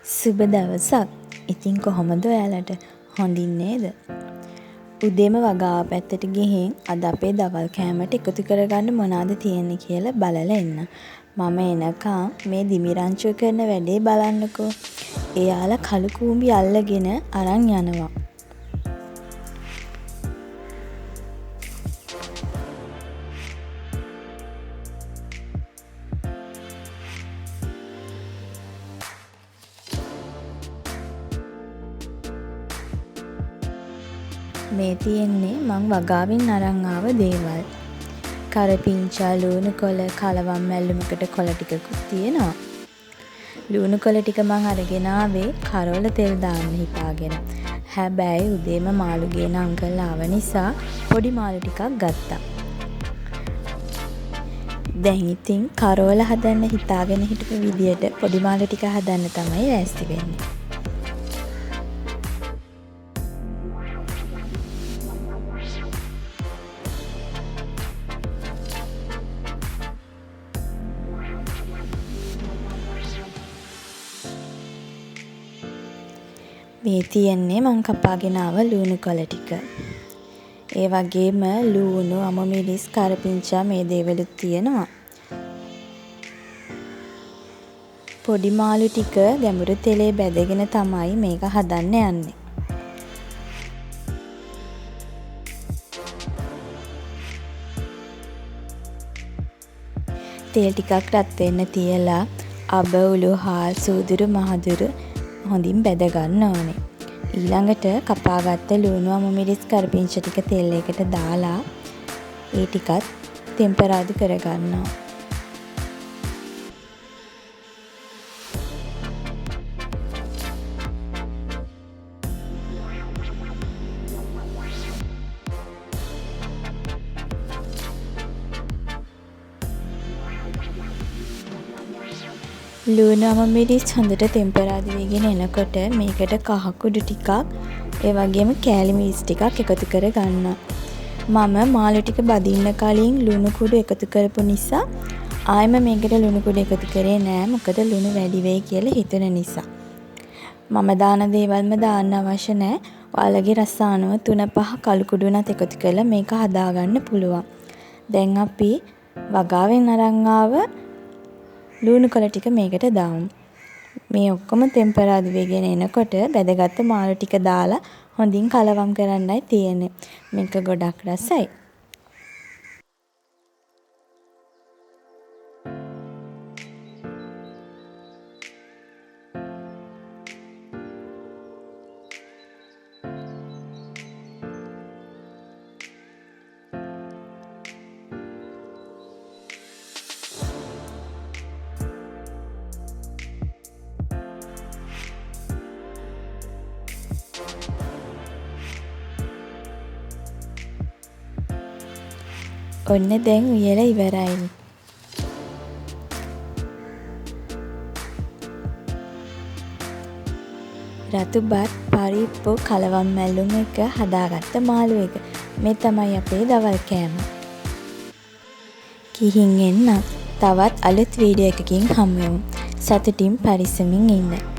සුබ දවසක්. ඉතින් කොහොමද ඔයාලට? හොඳින් නේද? උදේම වගාව පැත්තට ගිහින් අද අපේ දවල් කෑමට එකතු කරගන්න මොනවද තියෙන්නේ කියලා බලලා එන්න. මම එනකම් මේ දිමිරංචුව කරන වැඩේ බලන්නකෝ. එයාලා කළු කූඹි අල්ලගෙන අරන් යනවා. මේ තියෙන්නේ මං වගාවෙන් අරන් ආව දේවල්. කරපිංචා, ලුණු කොළ, කලවම් මැල්ලුමකට කොළ ටිකකුත් තියෙනවා. ලුණු කොළ ටික මං අරගෙන ආවේ කරවල තෙල් දාන්න හිතාගෙන. හැබැයි උදේම මාළු ගේන අංකල් ආව නිසා පොඩි මාළු ටිකක් ගත්තා. දැන් ඉතින් කරවල හදන්න හිතාගෙන හිටපු විදියට පොඩි මාළු ටික හදන්න තමයි ලෑස්ති වෙන්නේ. මේ තියෙන්නේ මං කපාගෙන ආව ලුණු කොළ ටික. ඒ වගේම ලුණු, අමමිරිස්, කරපිංචා මේ දේවලුත් තියෙනවා. පොඩි මාළු ටික ගැඹුරු තෙලේ බැදගෙන තමයි මේක හදන්න යන්නේ. තෙල් ටිකක් රත් වෙන්න තියලා අබ, උළු, හාල්, සූදුරු, මහදුරු හොඳින් බැද ගන්න ඕනේ. ඊළඟට කපාගත්ත ලුණු, අමමිරිස්, කරපිංචා ටික තෙල් එකට දාලා ඒ ටිකත් තෙම්පරාදු කරගන්නවා. ලුණු, අමමිරිස් හොඳට තෙම්පරාදු වෙගෙන එනකොට මේකට කහ කුඩු ටිකක් ඒ වගේම කෑලි මිරිස් ටිකක් එකතු කර ගන්නවා. මම මාළු ටික බදින්න කලින් ලුණු කුඩු එකතු කරපු නිසා ආයෙම මේකට ලුණු කුඩු එකතු කරේ නෑ. මොකද ලුණු වැඩි වෙයි කියලා හිතන නිසා. මම දාන දේවල්ම දාන්න අවශ්‍ය නෑ. ඔයාලගේ රස අනුව 3-5 කළු කුඩු උනත් එකතු කරලා මේක හදාගන්න පුළුවන්. දැන් අපි වගාවෙන් අරන් ආව ලුණු කොළ ටික මේකට දාමු. මේ ඔක්කොම තෙම්පරාදු වෙගෙන එනකොට බැදගත්ත මාළු ටික දාලා හොඳින් කලවම් කරන්නයි තියෙන්නේ. මේක ගොඩක් රසයි. ඔන්න දැන් උයලා ඉවරයි. රතු බත්, පරිප්පු, කලවම් මැල්ලුම් එක හදාගත්ත මාළු එක. මේ තමයි අපේ දවල් කෑම. ගිහින් එන්න. තවත් අලුත් වීඩියෝ එකකින් හමු වෙමු. සතුටින් පරිස්සමින් ඉන්න.